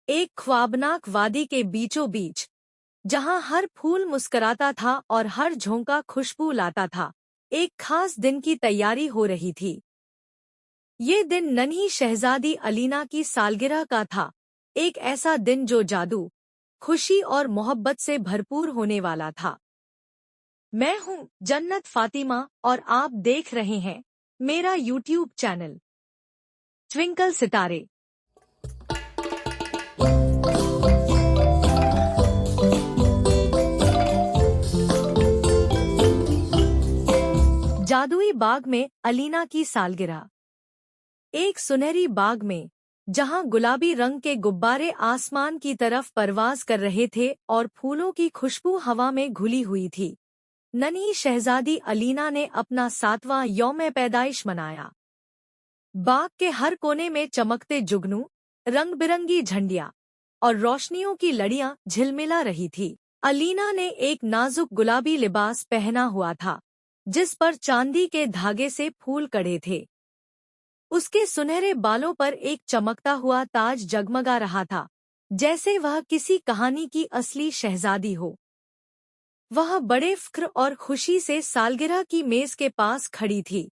एक ख्वाबनाक वादी के बीचों बीच, जहां हर फूल मुस्कुराता था और हर झोंका खुशबू लाता था, एक खास दिन की तैयारी हो रही थी। ये दिन नन्ही शहजादी अलीना की सालगिरह का था, एक ऐसा दिन जो जादू, खुशी और मोहब्बत से भरपूर होने वाला था। मैं हूं जन्नत फातिमा और आप देख रहे हैं मेरा यूट्यूब चैनल ट्विंकल सितारे। जादुई बाग में अलीना की सालगिरह। एक सुनहरी बाग में, जहां गुलाबी रंग के गुब्बारे आसमान की तरफ परवाज कर रहे थे और फूलों की खुशबू हवा में घुली हुई थी, नन्ही शहजादी अलीना ने अपना 7वां यौम पैदाइश मनाया। बाग के हर कोने में चमकते जुगनू, रंग बिरंगी झंडियां और रोशनियों की लड़ियां झिलमिला रही थी। अलीना ने एक नाजुक गुलाबी लिबास पहना हुआ था, जिस पर चांदी के धागे से फूल कढ़े थे। उसके सुनहरे बालों पर एक चमकता हुआ ताज जगमगा रहा था, जैसे वह किसी कहानी की असली शहजादी हो। वह बड़े फ़ख्र और खुशी से सालगिरह की मेज के पास खड़ी थी,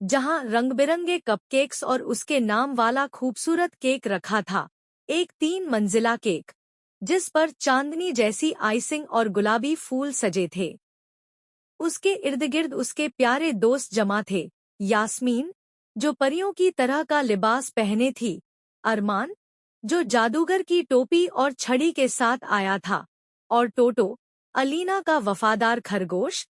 जहां रंग-बिरंगे कपकेक्स और उसके नाम वाला खूबसूरत केक रखा था, एक 3 मंजिला केक, जिस पर चांदनी जैसी आइसिंग और गुलाबी फूल सजे थे। उसके इर्द-गिर्द उसके प्यारे दोस्त जमा थे, यास्मीन, जो परियों की तरह का लिबास पहने थी, अरमान, जो जादूगर की टोपी और छड़ी के साथ आया था, और टोटो, अलीना का वफादार खरगोश,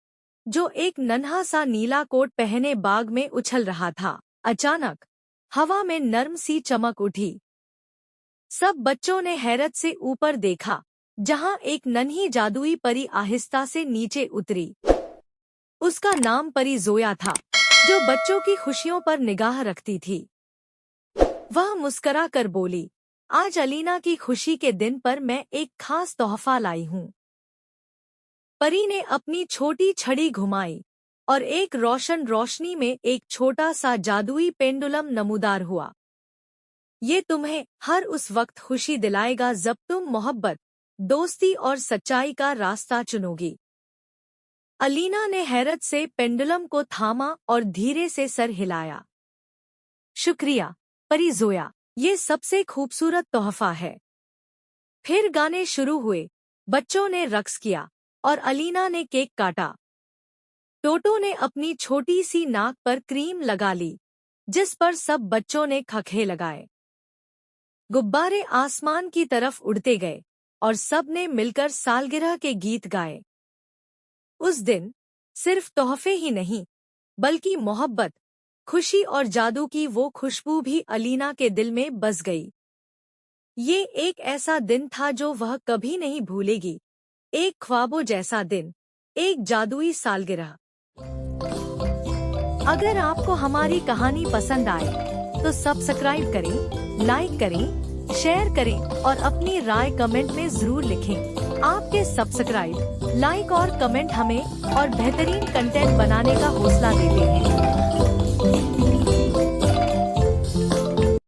जो एक नन्हा सा नीला कोट पहने बाग में उछल रहा था। अचानक हवा में नर्म सी चमक उठी। सब बच्चों ने हैरत से ऊपर देखा, जहां एक नन्ही जादुई परी आहिस्ता से नीचे उतरी। उसका नाम परी जोया था, जो बच्चों की खुशियों पर निगाह रखती थी। वह मुस्करा कर बोली, आज अलीना की खुशी के दिन पर मैं एक खास तोहफा लाई हूँ। परी ने अपनी छोटी छड़ी घुमाई और एक रोशन रोशनी में एक छोटा सा जादुई पेंडुलम नमूदार हुआ। ये तुम्हें हर उस वक्त खुशी दिलाएगा जब तुम मोहब्बत, दोस्ती और सच्चाई का रास्ता चुनोगी। अलीना ने हैरत से पेंडुलम को थामा और धीरे से सर हिलाया। शुक्रिया, परी जोया, ये सबसे खूबसूरत तोहफा है। फिर गाने शुरू हुए, बच्चों ने रक्स किया और अलीना ने केक काटा। टोटो ने अपनी छोटी सी नाक पर क्रीम लगा ली, जिस पर सब बच्चों ने खखे लगाए। गुब्बारे आसमान की तरफ उड़ते गए और सब ने मिलकर सालगिरह के गीत गाए। उस दिन सिर्फ तोहफे ही नहीं, बल्कि मोहब्बत, खुशी और जादू की वो खुशबू भी अलीना के दिल में बस गई। ये एक ऐसा दिन था जो वह कभी नहीं भूलेगी, एक ख्वाबों जैसा दिन, एक जादुई सालगिरह। अगर आपको हमारी कहानी पसंद आए तो सब्सक्राइब करें, लाइक करें, शेयर करें और अपनी राय कमेंट में जरूर लिखें। आपके सब्सक्राइब, लाइक और कमेंट हमें और बेहतरीन कंटेंट बनाने का हौसला देते हैं।